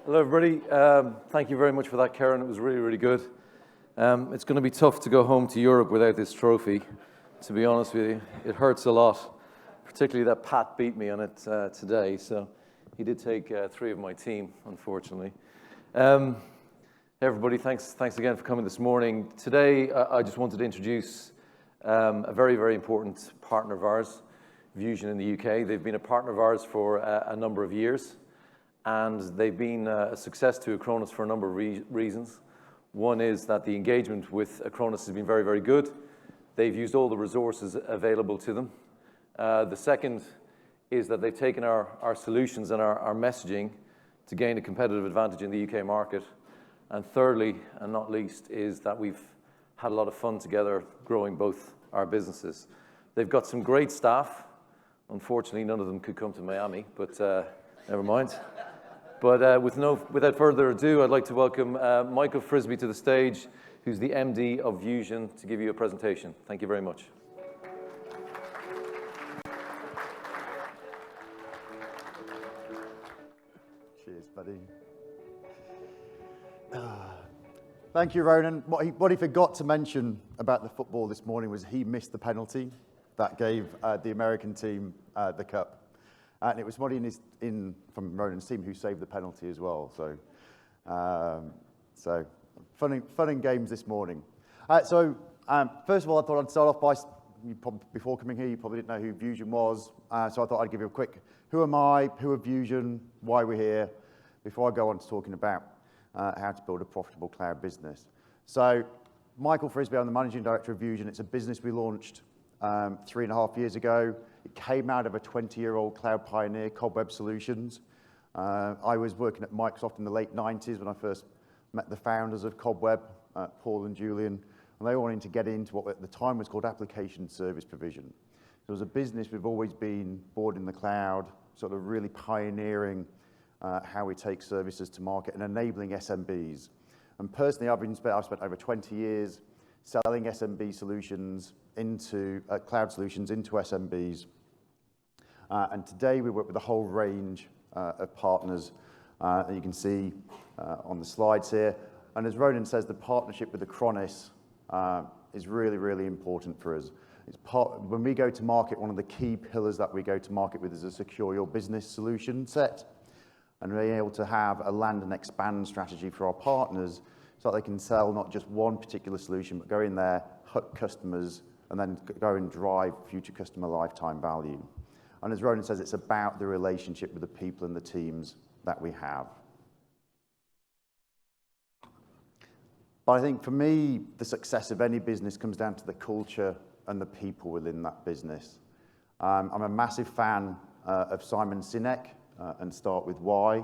Hello, everybody. Thank you very much for that, Karen. It was really, really good. It's going to be tough to go home to Europe without this trophy, to be honest with you. It hurts a lot, particularly that Pat beat me on it today. So he did take 3 of my team, unfortunately. Everybody, thanks again for coming this morning. Today, I just wanted to introduce a very, very important partner of ours, Vuzion in the UK. They've been a partner of ours for a number of years, and they've been a success to Acronis for a number of reasons. One is that the engagement with Acronis has been very, very good. They've used all the resources available to them. The second is that they've taken our solutions and our messaging to gain a competitive advantage in the UK market. And thirdly, and not least, is that we've had a lot of fun together growing both our businesses. They've got some great staff. Unfortunately, none of them could come to Miami, but never mind. But without further ado, I'd like to welcome Michael Frisby to the stage, who's the MD of Vuzion, to give you a presentation. Thank you very much. Cheers, buddy. Thank you, Ronan. What he forgot to mention about the football this morning was he missed the penalty that gave the American team the cup. And it was somebody from Ronan's team who saved the penalty as well. So fun and games this morning. First of all, I thought I'd start off by, before coming here, you probably didn't know who Vuzion was. So I thought I'd give you a quick, who am I, who are Vuzion, why we're here, before I go on to talking about how to build a profitable cloud business. So Michael Frisby, I'm the Managing Director of Vuzion. It's a business we launched 3.5 years ago. It came out of a 20-year-old cloud pioneer, Cobweb Solutions. I was working at Microsoft in the late 90s when I first met the founders of Cobweb, Paul and Julian, and they were wanting to get into what at the time was called application service provision. So as a business, we've always been board in the cloud, sort of really pioneering how we take services to market and enabling SMBs. And personally, I've spent over 20 years selling SMB solutions into cloud solutions into SMBs. And today we work with a whole range of partners that you can see on the slides here. And as Ronan says, the partnership with Acronis is really, really important for us. When we go to market, one of the key pillars that we go to market with is a secure your business solution set. And being able to have a land and expand strategy for our partners so that they can sell not just one particular solution, but go in there, hook customers, and then go and drive future customer lifetime value. And as Ronan says, it's about the relationship with the people and the teams that we have. But I think for me, the success of any business comes down to the culture and the people within that business. I'm a massive fan of Simon Sinek, and start with why.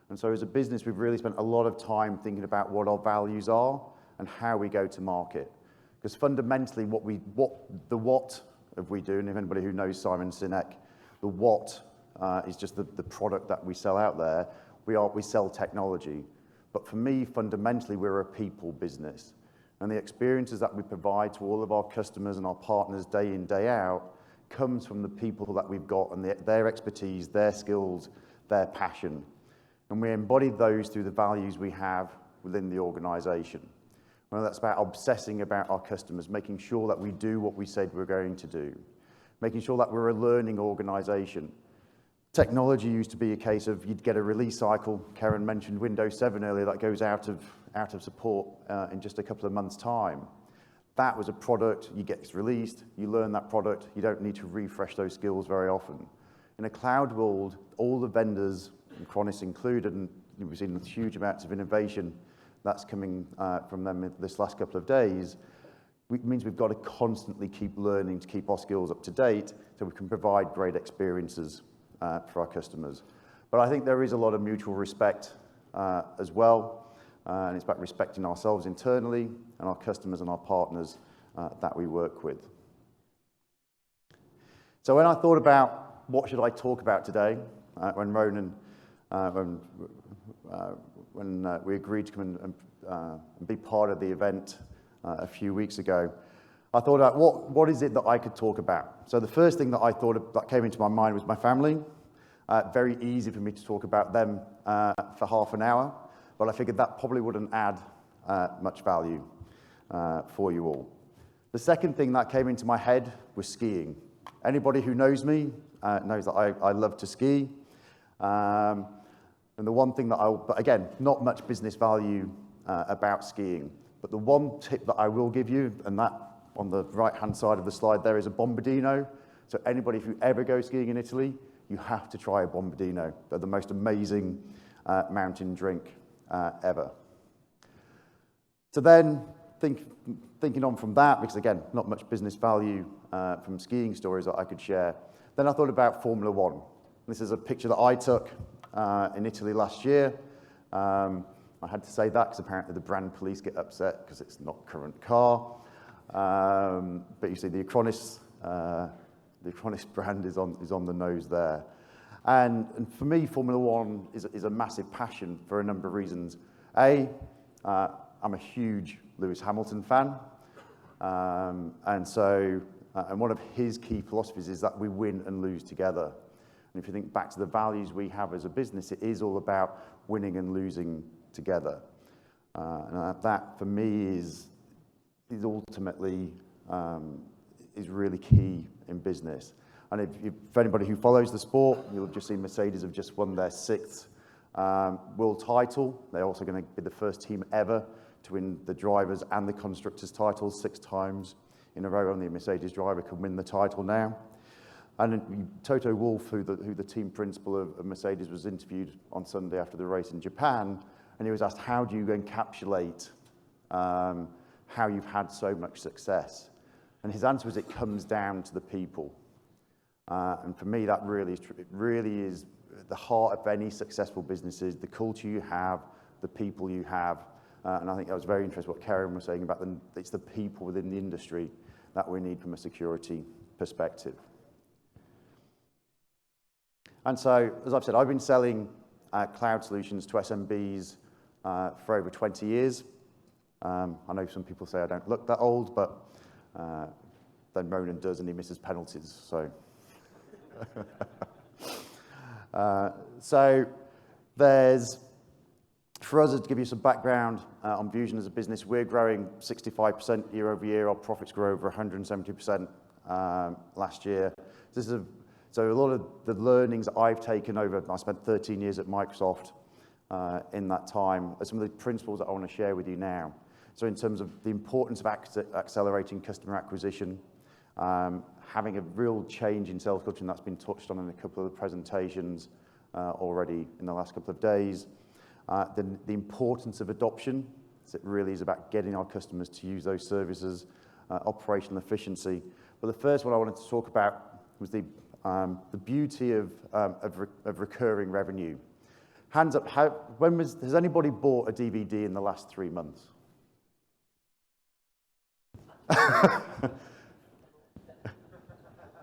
And so as a business, we've really spent a lot of time thinking about what our values are and how we go to market. Because fundamentally, the what of we do, and if anybody who knows Simon Sinek, the what is just the product that we sell out there. We sell technology. But for me, fundamentally, we're a people business. And the experiences that we provide to all of our customers and our partners day in, day out, comes from the people that we've got and their expertise, their skills, their passion. And we embody those through the values we have within the organization. Whether that's about obsessing about our customers, making sure that we do what we said we're going to do, making sure that we're a learning organization. Technology used to be a case of you'd get a release cycle. Karen mentioned Windows 7 earlier, that goes out of support in just a couple of months' time. That was a product, you get released, you learn that product, you don't need to refresh those skills very often. In a cloud world, all the vendors, Acronis included, and we've seen huge amounts of innovation that's coming from them this last couple of days, it means we've got to constantly keep learning to keep our skills up to date so we can provide great experiences for our customers. But I think there is a lot of mutual respect as well. And it's about respecting ourselves internally and our customers and our partners that we work with. So when I thought about what should I talk about today, when Ronan, when we agreed to come and be part of the event a few weeks ago, I thought about what is it that I could talk about. So the first thing that I thought of, that came into my mind was my family. Very easy for me to talk about them for half an hour, but I figured that probably wouldn't add much value for you all. The second thing that came into my head was skiing. Anybody who knows me knows that I love to ski. And the one thing that but again, not much business value about skiing. But the one tip that I will give you, and that on the right-hand side of the slide there is a bombardino. So anybody who ever goes skiing in Italy, you have to try a bombardino. They're the most amazing mountain drink ever. So then, thinking on from that, because again, not much business value from skiing stories that I could share, then I thought about Formula One. This is a picture that I took in Italy last year. I had to say that because apparently the brand police get upset because it's not a current car. But you see the Acronis brand is on the nose there. And for me, Formula One is a massive passion for a number of reasons. I'm a huge Lewis Hamilton fan. And one of his key philosophies is that we win and lose together. And if you think back to the values we have as a business, it is all about winning and losing together. And that for me is ultimately is really key in business. And if anybody who follows the sport, you'll have just seen Mercedes have just won their 6th world title. They're also going to be the first team ever to win the drivers and the constructors titles 6 times in a row. Only a Mercedes driver can win the title now. And Toto Wolff, who the team principal of Mercedes, was interviewed on Sunday after the race in Japan, and he was asked, how do you encapsulate how you've had so much success? And his answer was, it comes down to the people. And for me, that really is the heart of any successful business, is the culture you have, the people you have. And I think that was very interesting what Karen was saying about it's the people within the industry that we need from a security perspective. And so, as I've said, I've been selling cloud solutions to SMBs for over 20 years. I know some people say I don't look that old, but then Ronan does, and he misses penalties. So there's, for us, to give you some background on Vuzion as a business, we're growing 65% year over year. Our profits grow over 170% last year. So a lot of the learnings I've taken over, I spent 13 years at Microsoft in that time, are some of the principles that I want to share with you now. So in terms of the importance of accelerating customer acquisition, having a real change in sales culture, and that's been touched on in a couple of the presentations already in the last couple of days. The importance of adoption, so it really is about getting our customers to use those services, operational efficiency. But the first one I wanted to talk about was the beauty of recurring revenue. Hands up, has anybody bought a DVD in the last 3 months?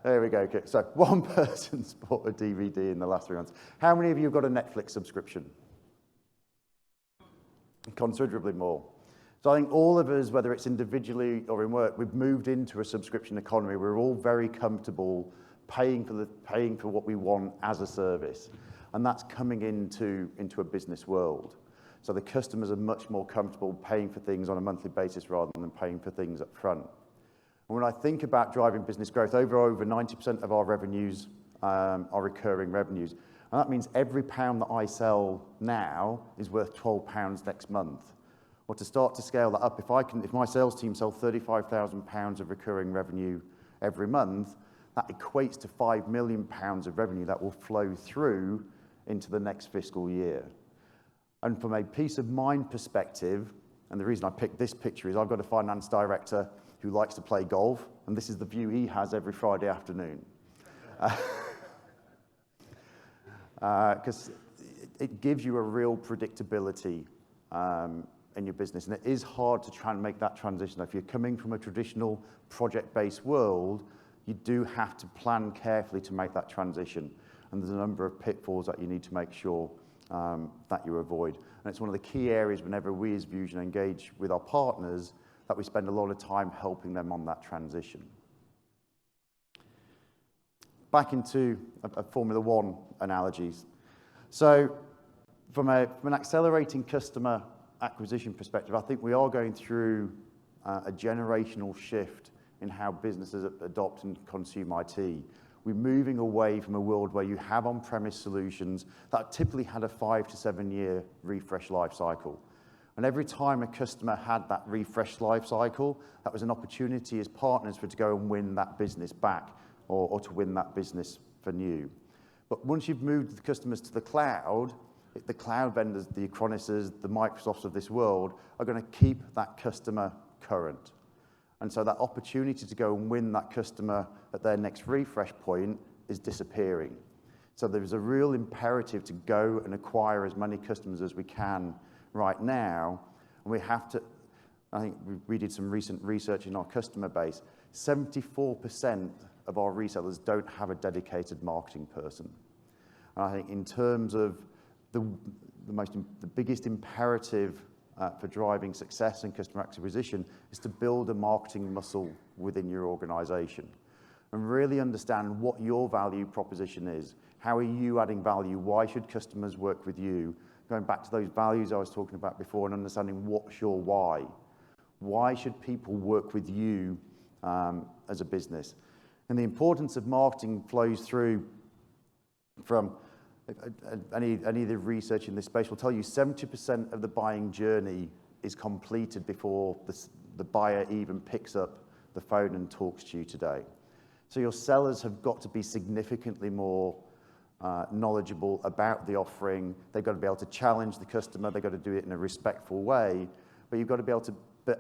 There we go. Okay. So one person's bought a DVD in the last 3 months. How many of you have got a Netflix subscription? Considerably more. So I think all of us, whether it's individually or in work, we've moved into a subscription economy. We're all very comfortable paying for what we want as a service, and that's coming into a business world. So the customers are much more comfortable paying for things on a monthly basis rather than paying for things up front. And when I think about driving business growth, over 90% of our revenues are recurring revenues, and that means every pound that I sell now is worth £12 next month. Or to start to scale that up, if my sales team sell £35,000 of recurring revenue every month, that equates to £5 million of revenue that will flow through into the next fiscal year. And from a peace of mind perspective, and the reason I picked this picture is I've got a finance director who likes to play golf, and this is the view he has every Friday afternoon. Because it gives you a real predictability in your business, and it is hard to try and make that transition. If you're coming from a traditional project-based world, you do have to plan carefully to make that transition, and there's a number of pitfalls that you need to make sure that you avoid. And it's one of the key areas whenever we as Vuzion engage with our partners, that we spend a lot of time helping them on that transition. back into a Formula One analogies. So from an accelerating customer acquisition perspective, I think we are going through a generational shift in how businesses adopt and consume IT. We're moving away from a world where you have on-premise solutions that typically had a 5 to 7 year refresh life cycle. And every time a customer had that refresh life cycle, that was an opportunity as partners for to go and win that business back or to win that business for new. But once you've moved the customers to the cloud vendors, the Acronises, the Microsofts of this world, are going to keep that customer current. And so that opportunity to go and win that customer at their next refresh point is disappearing. So there's a real imperative to go and acquire as many customers as we can right now. And we have to, I think we did some recent research in our customer base, 74% of our resellers don't have a dedicated marketing person. And I think in terms of the biggest imperative for driving success in customer acquisition is to build a marketing muscle within your organization and really understand what your value proposition is. How are you adding value? Why should customers work with you? Going back to those values I was talking about before and understanding what's your why. Why should people work with you as a business? And the importance of marketing flows through from any of the research in this space will tell you 70% of the buying journey is completed before the buyer even picks up the phone and talks to you today. So your sellers have got to be significantly more knowledgeable about the offering. They've got to be able to challenge the customer. They've got to do it in a respectful way. But you've got to be able to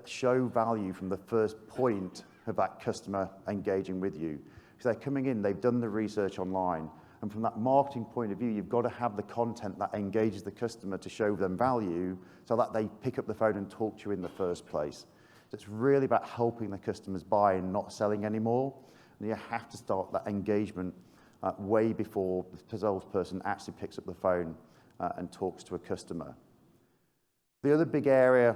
show value from the first point of that customer engaging with you. Because they're coming in, they've done the research online. And from that marketing point of view, you've got to have the content that engages the customer to show them value so that they pick up the phone and talk to you in the first place. So it's really about helping the customers buy and not selling anymore. And you have to start that engagement way before the salesperson actually picks up the phone and talks to a customer. The other big area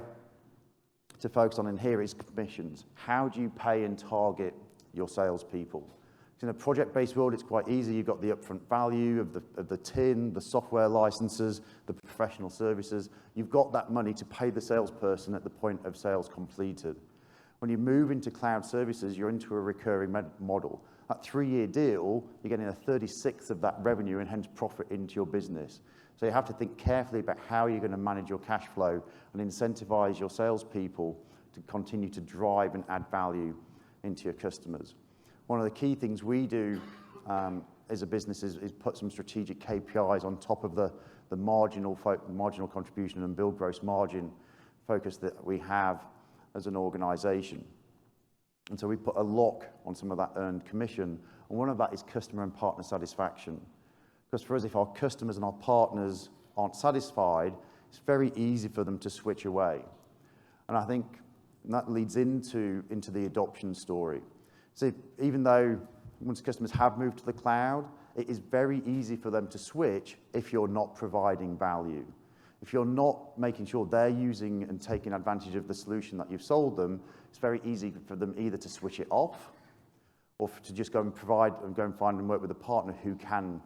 to focus on in here is commissions. How do you pay and target your salespeople? In a project-based world, it's quite easy. You've got the upfront value of the tin, the software licenses, the professional services. You've got that money to pay the salesperson at the point of sales completed. When you move into cloud services, you're into a recurring model. That 3-year deal, you're getting a 36th of that revenue and hence profit into your business. So you have to think carefully about how you're going to manage your cash flow and incentivize your salespeople to continue to drive and add value into your customers. One of the key things we do as a business is put some strategic KPIs on top of the marginal contribution and build gross margin focus that we have as an organization. And so we put a lock on some of that earned commission, and one of that is customer and partner satisfaction. Because for us, if our customers and our partners aren't satisfied, it's very easy for them to switch away. And I think that leads into the adoption story. So even though once customers have moved to the cloud, it is very easy for them to switch if you're not providing value. If you're not making sure they're using and taking advantage of the solution that you've sold them, it's very easy for them either to switch it off or to just go and find and work with a partner who can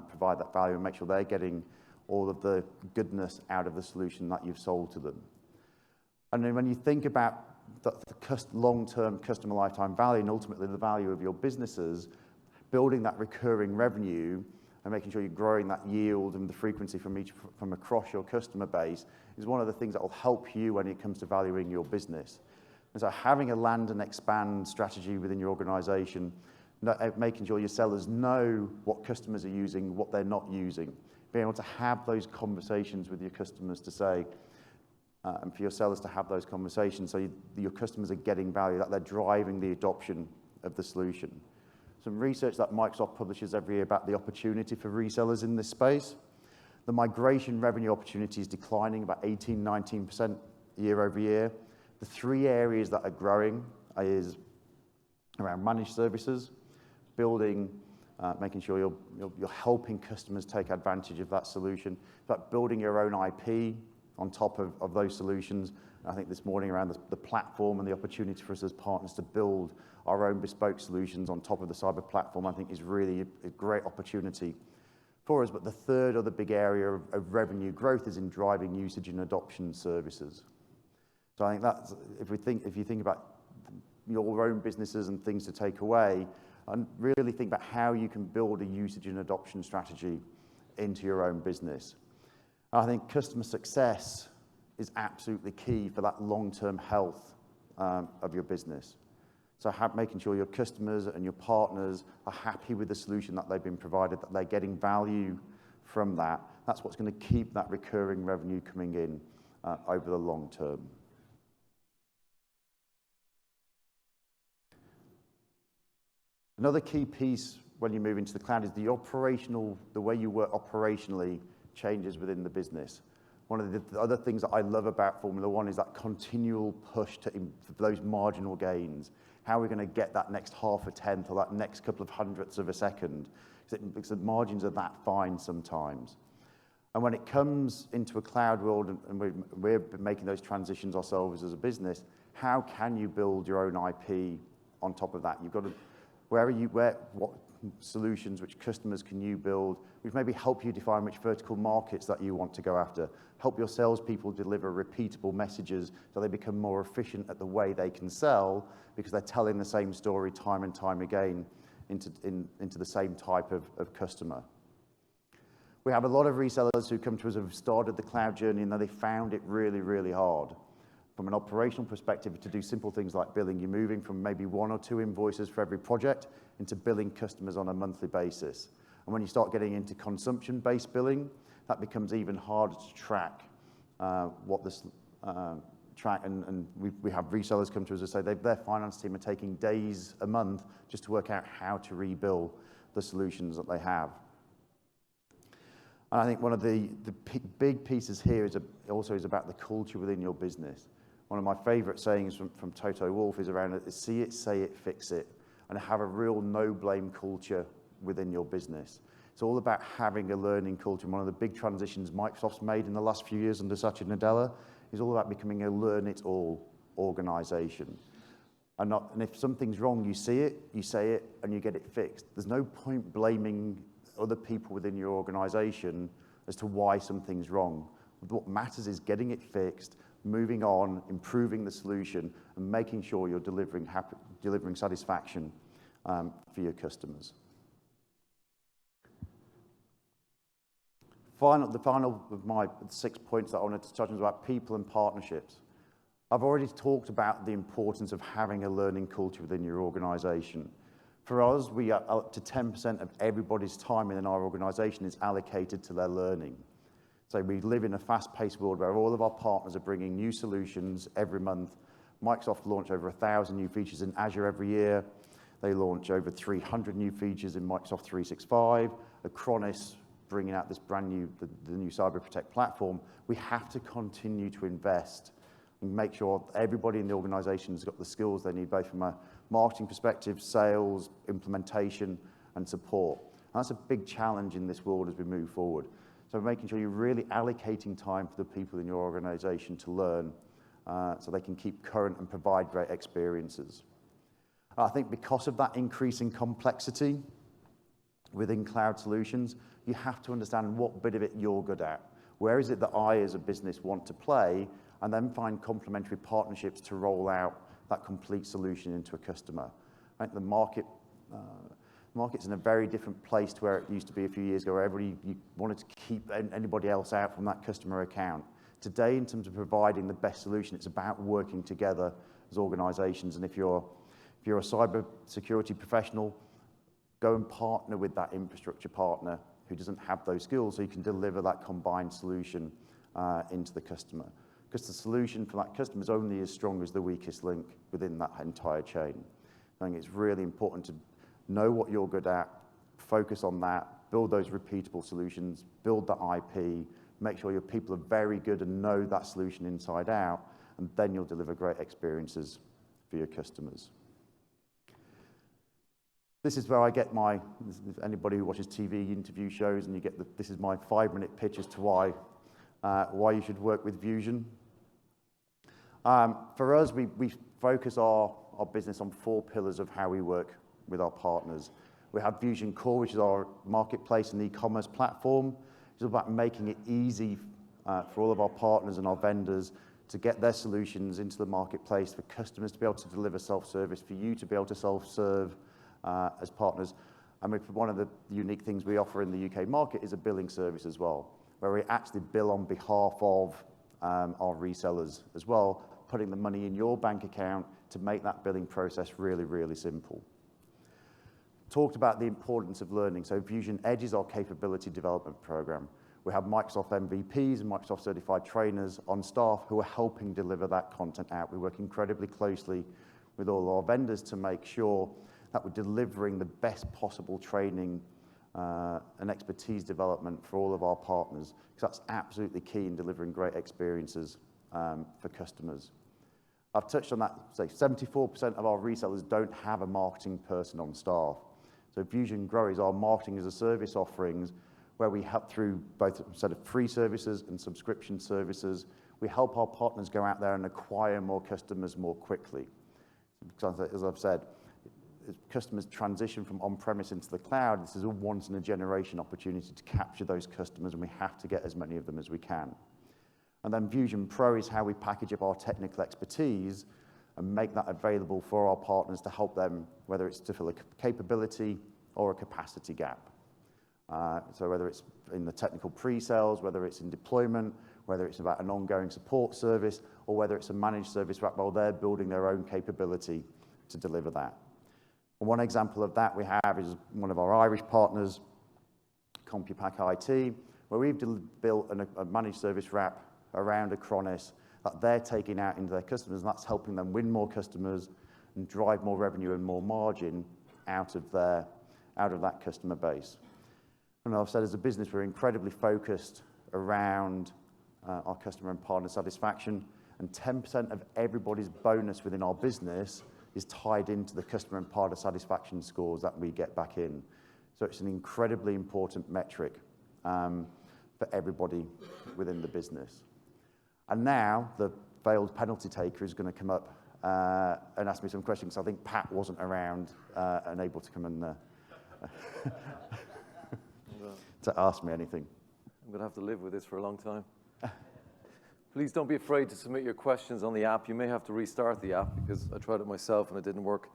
provide that value and make sure they're getting all of the goodness out of the solution that you've sold to them. And then when you think about the long-term customer lifetime value and ultimately the value of your businesses, building that recurring revenue and making sure you're growing that yield and the frequency from across your customer base is one of the things that will help you when it comes to valuing your business. And so having a land and expand strategy within your organization, making sure your sellers know what customers are using, what they're not using, being able to have those conversations with your customers to say, and for your sellers to have those conversations so your customers are getting value, that they're driving the adoption of the solution. Some research that Microsoft publishes every year about the opportunity for resellers in this space. The migration revenue opportunity is declining about 18-19% year over year. The 3 areas that are growing is around managed services, building, making sure you're helping customers take advantage of that solution, but building your own IP on top of those solutions I think this morning around the platform and the opportunity for us as partners to build our own bespoke solutions on top of the cyber platform, I think is really a great opportunity for us. But the third other big area of revenue growth is in driving usage and adoption services. So I think that's, if you think about your own businesses and things to take away, and really think about how you can build a usage and adoption strategy into your own business. I think customer success is absolutely key for that long-term health of your business. So making sure your customers and your partners are happy with the solution that they've been provided, that they're getting value from that. That's what's going to keep that recurring revenue coming in over the long term. Another key piece when you move into the cloud is the way you work operationally changes within the business. One of the other things that I love about Formula One is that continual push for those marginal gains. How are we going to get that next half a tenth or that next couple of hundredths of a second? Because the margins are that fine sometimes. And when it comes into a cloud world, and we're making those transitions ourselves as a business, how can you build your own IP on top of that? You've got to, what solutions, which customers can you build, which maybe help you define which vertical markets that you want to go after, help your salespeople deliver repeatable messages so they become more efficient at the way they can sell because they're telling the same story time and time again into the same type of customer. We have a lot of resellers who come to us who have started the cloud journey and they found it really, really hard. From an operational perspective, to do simple things like billing, you're moving from maybe 1 or 2 invoices for every project into billing customers on a monthly basis. And when you start getting into consumption-based billing, that becomes even harder to track and we have resellers come to us and say their finance team are taking days a month just to work out how to rebill the solutions that they have. And I think one of the big pieces here is also about the culture within your business. One of my favorite sayings from Toto Wolff is around it, see it, say it, fix it, and have a real no-blame culture within your business. It's all about having a learning culture. One of the big transitions Microsoft's made in the last few years under Satya Nadella is all about becoming a learn-it-all organization. And if something's wrong, you see it, you say it, and you get it fixed. There's no point blaming other people within your organization as to why something's wrong. What matters is getting it fixed, moving on, improving the solution, and making sure you're delivering satisfaction for your customers. The final of my 6 points that I wanted to touch on is about people and partnerships. I've already talked about the importance of having a learning culture within your organization. For us, we are up to 10% of everybody's time in our organization is allocated to their learning. So we live in a fast-paced world where all of our partners are bringing new solutions every month. Microsoft launched over 1,000 new features in Azure every year. They launch over 300 new features in Microsoft 365. Acronis bringing out this brand new, the new Cyber Protect platform. We have to continue to invest and make sure everybody in the organization has got the skills they need, both from a marketing perspective, sales, implementation, and support. And that's a big challenge in this world as we move forward. So making sure you're really allocating time for the people in your organization to learn so they can keep current and provide great experiences. I think because of that increasing complexity within cloud solutions, you have to understand what bit of it you're good at. Where is it that I, as a business, want to play, and then find complementary partnerships to roll out that complete solution into a customer. I think the market's in a very different place to where it used to be a few years ago, where you wanted to keep anybody else out from that customer account. Today, in terms of providing the best solution, it's about working together as organizations. And if you're a cyber security professional, go and partner with that infrastructure partner who doesn't have those skills so you can deliver that combined solution into the customer. Because the solution for that customer is only as strong as the weakest link within that entire chain. I think it's really important to know what you're good at, focus on that, build those repeatable solutions, build the IP, make sure your people are very good and know that solution inside out, and then you'll deliver great experiences for your customers. This is where I get anybody who watches TV interview shows, and this is my 5-minute pitch as to why you should work with Vuzion. For us, we focus our business on 4 pillars of how we work with our partners. We have Vuzion Core, which is our marketplace and e-commerce platform. It's about making it easy for all of our partners and our vendors to get their solutions into the marketplace, for customers to be able to deliver self-service, for you to be able to self-serve as partners. And one of the unique things we offer in the UK market is a billing service as well, where we actually bill on behalf of our resellers as well, putting the money in your bank account to make that billing process really, really simple. Talked about the importance of learning. So Vuzion Edge is our capability development program. We have Microsoft MVPs and Microsoft certified trainers on staff who are helping deliver that content out. We work incredibly closely with all our vendors to make sure that we're delivering the best possible training and expertise development for all of our partners, because that's absolutely key in delivering great experiences for customers. I've touched on that, say 74% of our resellers don't have a marketing person on staff. So Vuzion Grow is our marketing as a service offerings, where we help through both a set of free services and subscription services. We help our partners go out there and acquire more customers more quickly. Because as I've said, as customers transition from on-premise into the cloud, this is a once-in-a-generation opportunity to capture those customers, and we have to get as many of them as we can. And then Vuzion Pro is how we package up our technical expertise and make that available for our partners to help them, whether it's to fill a capability or a capacity gap. So whether it's in the technical pre-sales, whether it's in deployment, whether it's about an ongoing support service, or whether it's a managed service wrap while they're building their own capability to deliver that. And one example of that we have is one of our Irish partners, Kpis IT, where we've built a managed service wrap around Acronis that they're taking out into their customers, and that's helping them win more customers and drive more revenue and more margin out of that customer base. And I've said, as a business, we're incredibly focused around our customer and partner satisfaction, and 10% of everybody's bonus within our business is tied into the customer and partner satisfaction scores that we get back in. So it's an incredibly important metric for everybody within the business. And now the failed penalty taker is going to come up and ask me some questions. I think Pat wasn't around and able to come and to ask me anything. I'm going to have to live with this for a long time. Please don't be afraid to submit your questions on the app. You may have to restart the app because I tried it myself and it didn't work.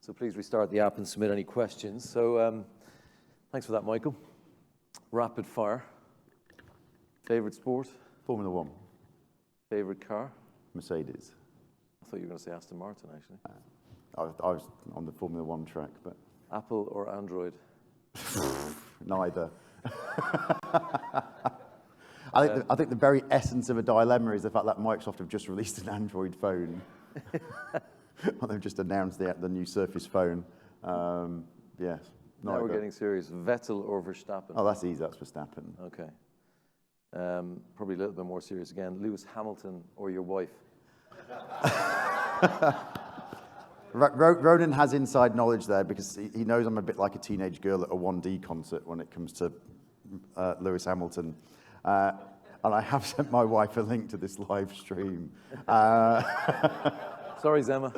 So please restart the app and submit any questions. So thanks for that, Michael. Rapid fire. Favorite sport? Formula One. Favorite car? Mercedes. I thought you were going to say Aston Martin, actually. I was on the Formula One track, but... Apple or Android? Neither. I think the very essence of a dilemma is the fact that Microsoft have just released an Android phone. Well, they've just announced the new Surface phone. Yes. Now we're getting serious. Vettel or Verstappen? Oh, that's easy. That's Verstappen. Okay. Probably a little bit more serious again. Lewis Hamilton or your wife? Ronan has inside knowledge there because he knows I'm a bit like a teenage girl at a 1D concert when it comes to Lewis Hamilton. And I have sent my wife a link to this live stream. Sorry, Zemma.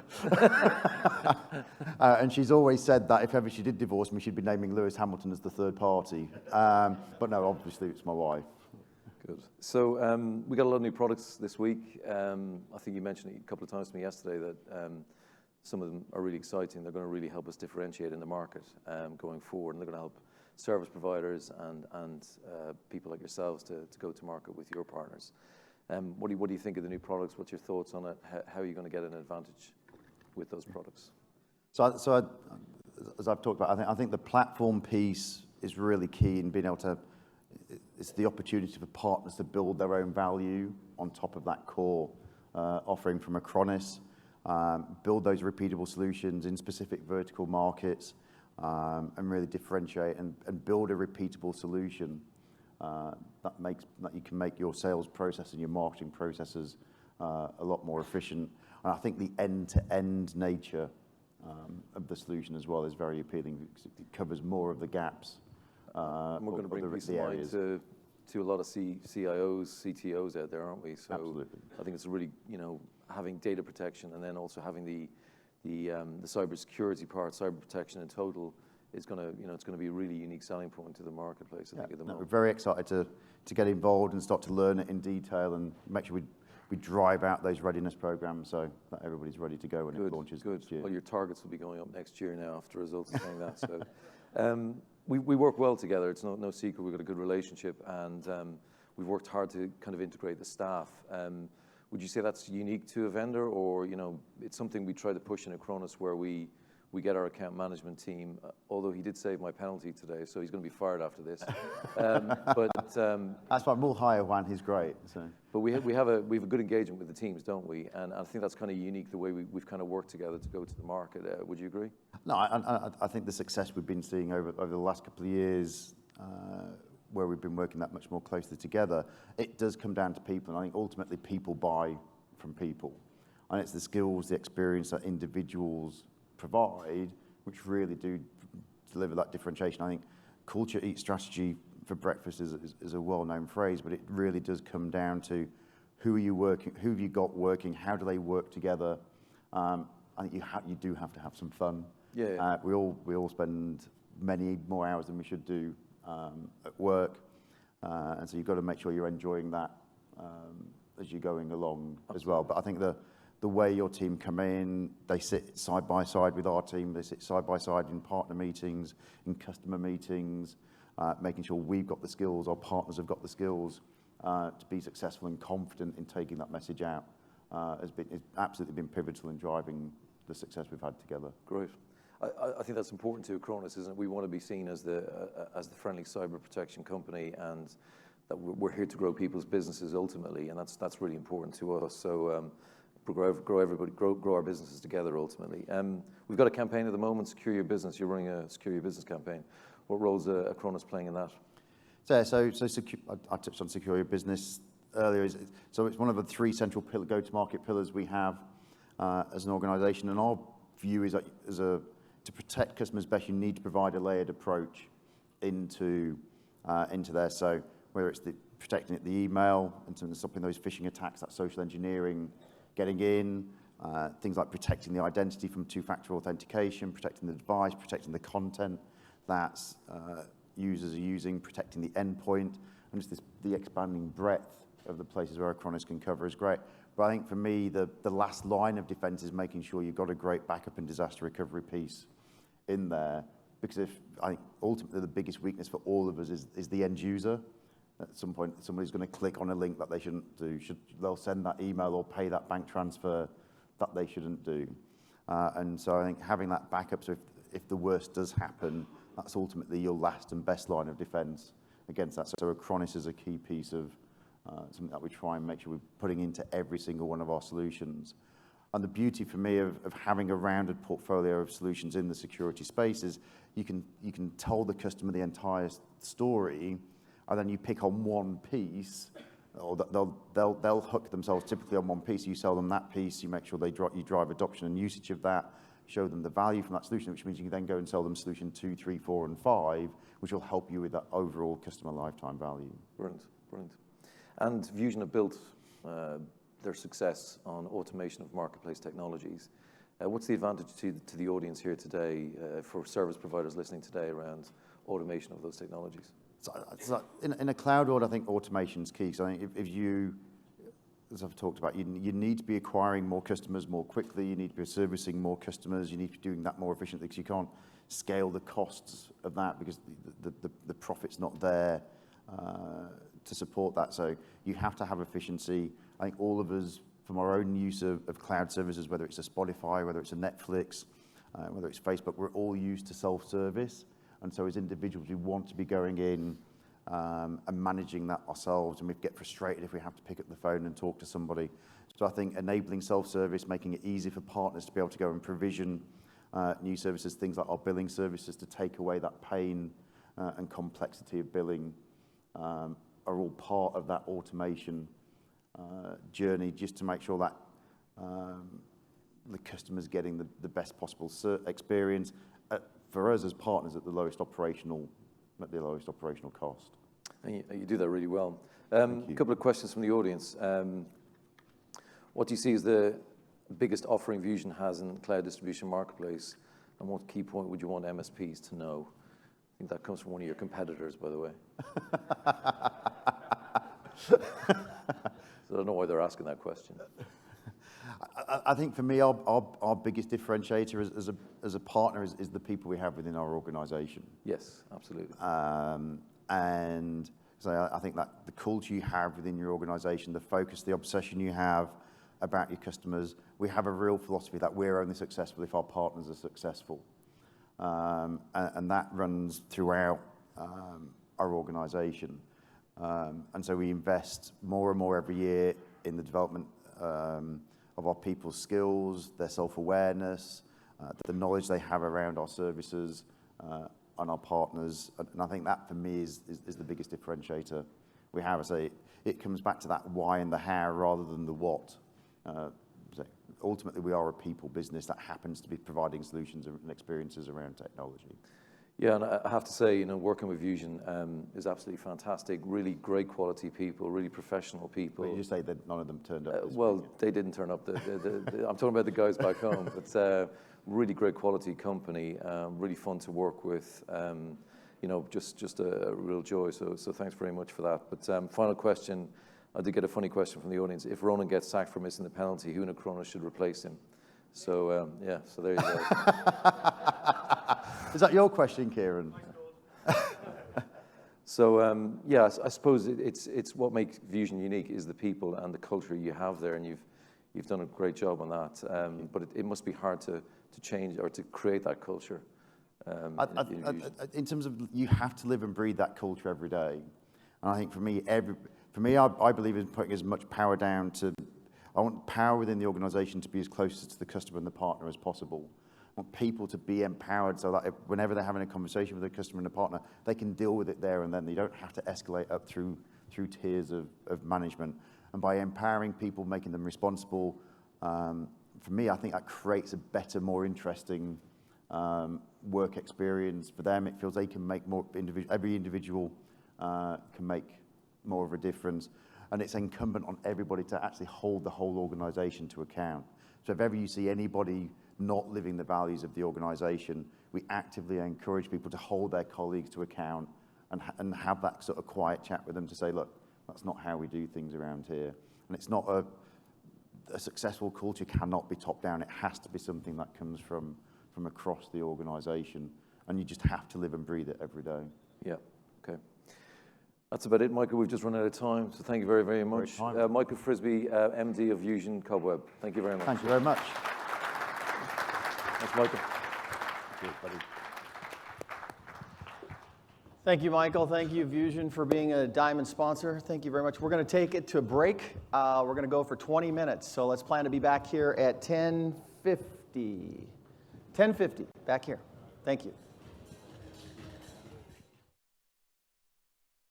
And she's always said that if ever she did divorce me, she'd be naming Lewis Hamilton as the third party. But no, obviously it's my wife. Good. So we got a lot of new products this week. I think you mentioned it a couple of times to me yesterday that some of them are really exciting. They're going to really help us differentiate in the market going forward, and they're going to help service providers and people like yourselves to go to market with your partners. What do you think of the new products? What's your thoughts on it? How are you going to get an advantage with those products? So as I've talked about, I think the platform piece is really key in being able to. It's the opportunity for partners to build their own value on top of that core offering from Acronis, build those repeatable solutions in specific vertical markets, and really differentiate and build a repeatable solution that you can make your sales process and your marketing processes a lot more efficient. And I think the end-to-end nature of the solution as well is very appealing because it covers more of the gaps. We're going to bring peace of mind to a lot of CIOs, CTOs out there, aren't we? So absolutely. I think it's a really having data protection and then also having the cybersecurity part, cyber protection in total, is going to, it's going to be a really unique selling point to the marketplace, I think, at the moment. We're very excited to get involved and start to learn it in detail and make sure we drive out those readiness programs so that everybody's ready to go when it launches next year. Well, your targets will be going up next year now after results are saying that. So we work well together. It's no secret. We've got a good relationship, and we've worked hard to kind of integrate the staff. Would you say that's unique to a vendor, or it's something we try to push in Acronis where we get our account management team, although he did save my penalty today, so he's going to be fired after this. That's why we'll hire Juan, he's great. So. But we have a good engagement with the teams, don't we? And I think that's kind of unique, the way we've kind of worked together to go to the market. Would you agree? No, I think the success we've been seeing over the last couple of years, where we've been working that much more closely together, it does come down to people, and I think ultimately people buy from people. And it's the skills, the experience that individuals provide, which really do deliver that differentiation. I think culture eats strategy for breakfast is a well-known phrase, but it really does come down to who are you working, who have you got working, how do they work together. I think you do have to have some fun. Yeah. We all spend many more hours than we should do at work, and so you've got to make sure you're enjoying that as you're going along. Absolutely. As well. But I think the way your team come in, they sit side by side with our team, they sit side by side in partner meetings, in customer meetings, making sure we've got the skills, our partners have got the skills to be successful and confident in taking that message out, it's absolutely been pivotal in driving the success we've had together. Great. I think that's important to Acronis, isn't it? We want to be seen as the friendly cyber protection company, and that we're here to grow people's businesses ultimately, and that's really important to us. So grow everybody, grow our businesses together ultimately. We've got a campaign at the moment, Secure Your Business. You're running a Secure Your Business campaign. What role is Acronis playing in that? So I touched on Secure Your Business earlier. So it's one of the three central go-to-market pillars we have as an organisation, and our view is that to protect customers best, you need to provide a layered approach into there. So whether it's protecting the email, in terms of stopping those phishing attacks, that social engineering, getting in, things like protecting the identity from two-factor authentication, protecting the device, protecting the content that users are using, protecting the endpoint, and just the expanding breadth of the places where Acronis can cover is great. But I think for me, the last line of defense is making sure you've got a great backup and disaster recovery piece in there, because I think ultimately the biggest weakness for all of us is the end user. At some point, somebody's going to click on a link that they shouldn't do. They'll send that email or pay that bank transfer that they shouldn't do. And so I think having that backup, so if the worst does happen, that's ultimately your last and best line of defense against that. So Acronis is a key piece of something that we try and make sure we're putting into every single one of our solutions. And the beauty for me of having a rounded portfolio of solutions in the security space is you can tell the customer the entire story, and then you pick on one piece, or they'll hook themselves typically on one piece. You sell them that piece, you make sure you drive adoption and usage of that, show them the value from that solution, which means you can then go and sell them solution 2, 3, 4, and 5, which will help you with that overall customer lifetime value. Brilliant. And Vuzion have built their success on automation of marketplace technologies. What's the advantage to the audience here today for service providers listening today around automation of those technologies? So in a cloud world, I think automation's key. So I think if you, as I've talked about, you need to be acquiring more customers more quickly, you need to be servicing more customers, you need to be doing that more efficiently, because you can't scale the costs of that because the profit's not there to support that. So you have to have efficiency. I think all of us, from our own use of cloud services, whether it's a Spotify, whether it's a Netflix, whether it's Facebook, we're all used to self-service. And so as individuals, we want to be going in and managing that ourselves, and we get frustrated if we have to pick up the phone and talk to somebody. So I think enabling self-service, making it easy for partners to be able to go and provision new services, things like our billing services, to take away that pain and complexity of billing, are all part of that automation journey, just to make sure that the customer's getting the best possible experience for us as partners at the lowest operational cost. And you do that really well. A couple of questions from the audience. What do you see as the biggest offering Vuzion has in the cloud distribution marketplace, and what key point would you want MSPs to know? I think that comes from one of your competitors, by the way. So I don't know why they're asking that question. I think for me, our biggest differentiator as a partner is the people we have within our organisation. Yes, absolutely. And so I think that the culture you have within your organisation, the focus, the obsession you have about your customers, we have a real philosophy that we're only successful if our partners are successful. And that runs throughout our organisation. And so we invest more and more every year in the development of our people's skills, their self-awareness, the knowledge they have around our services and our partners. And I think that for me is the biggest differentiator we have. I say it comes back to that why and the how rather than the what. So ultimately, we are a people business that happens to be providing solutions and experiences around technology. Yeah, and I have to say, you know, working with Vuzion is absolutely fantastic. Really great quality people, really professional people. But you say that none of them turned up. Well, they didn't turn up. I'm talking about the guys back home. It's a really great quality company, really fun to work with. You know, just a real joy. So thanks very much for that. But final question. I did get a funny question from the audience. If Ronan gets sacked for missing the penalty, who in Acronis should replace him? So, yeah, so there you go. Is that your question, Kieran? So, yeah, I suppose it's what makes Vuzion unique is the people and the culture you have there, and you've done a great job on that. But it must be hard to change or to create that culture. In terms of you have to live and breathe that culture every day. And I think for me, I believe in putting as much power down to. I want power within the organisation to be as close to the customer and the partner as possible. I want people to be empowered so that whenever they're having a conversation with a customer and a partner, they can deal with it there and then. They don't have to escalate up through tiers of management. And by empowering people, making them responsible, for me, I think that creates a better, more interesting work experience for them. It feels they can make more. Every individual can make more of a difference. And it's incumbent on everybody to actually hold the whole organisation to account. So if ever you see anybody not living the values of the organisation, we actively encourage people to hold their colleagues to account and have that sort of quiet chat with them to say, look, that's not how we do things around here. And it's not a successful culture cannot be top down. It has to be something that comes from across the organisation. And you just have to live and breathe it every day. Yeah, okay. That's about it, Michael. We've just run out of time, so thank you very, very much. Michael Frisby, MD of Vuzion Cobweb. Thank you very much. Thank you very much. Thanks, Michael. Thank you, buddy. Thank you, Michael. Thank you, Vuzion, for being a diamond sponsor. Thank you very much. We're going to take it to a break. We're going to go for 20 minutes, so let's plan to be back here at 10:50. 10:50, back here. Thank you.